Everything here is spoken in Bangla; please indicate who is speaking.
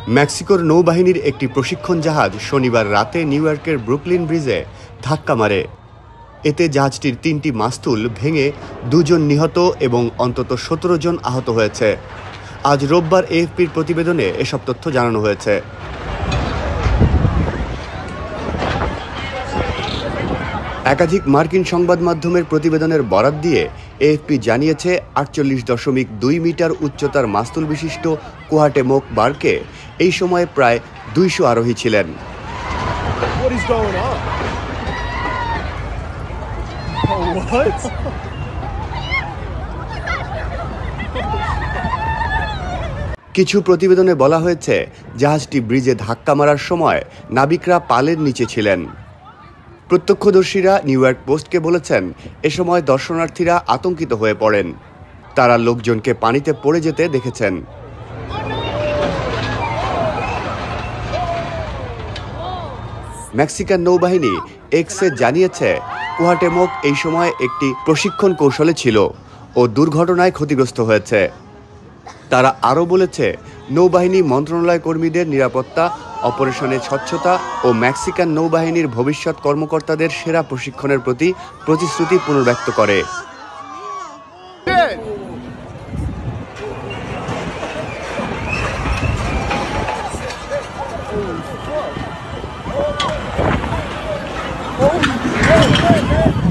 Speaker 1: মেক্সিকোর নৌবাহিনীর একটি প্রশিক্ষণ জাহাজ শনিবার রাতে নিউ ইয়র্কের ব্রুকলিন ব্রিজে ধাক্কা মারে। এতে জাহাজটির ৩টি মাস্তুল ভেঙে ২ জন নিহত এবং অন্তত ১৭ জন আহত হয়েছে। আজ রোববার এএফপির প্রতিবেদনে এসব তথ্য জানানো হয়েছে। একাধিক মার্কিন সংবাদ মাধ্যমের প্রতিবেদনের বরাত দিয়ে এএফপি জানিয়েছে ৪৮.২ মিটার উচ্চতার মাস্তুল বিশিষ্ট কুয়াটেমোক বার্কে এই সময়ে প্রায় ২০০ আরোহী ছিলেন। কিছু প্রতিবেদনে বলা হয়েছে জাহাজটি ব্রিজে ধাক্কা মারার সময় নাবিকরা পালের নিচে ছিলেন। প্রত্যক্ষদর্শীরা নিউ ইয়র্ক পোস্টকে বলেছেন, এ সময় দর্শনার্থীরা আতঙ্কিত হয়ে পড়েন। তারা লোকজনকে পানিতে পড়ে যেতে দেখেছেন। মেক্সিকান নৌবাহিনী এক্সে জানিয়েছে, কুয়াটেমোক এই সময় একটি প্রশিক্ষণ কৌশলে ছিল ও দুর্ঘটনায় ক্ষতিগ্রস্ত হয়েছে। তারা আরও বলেছে, নৌবাহিনী মন্ত্রণালয় কর্মীদের নিরাপত্তা, অপারেশনের স্বচ্ছতা ও মেক্সিকান নৌবাহিনীর ভবিষ্যৎ কর্মকর্তাদের সেরা প্রশিক্ষণের প্রতি প্রতিশ্রুতি পুনর্ব্যক্ত করে।
Speaker 2: Oh,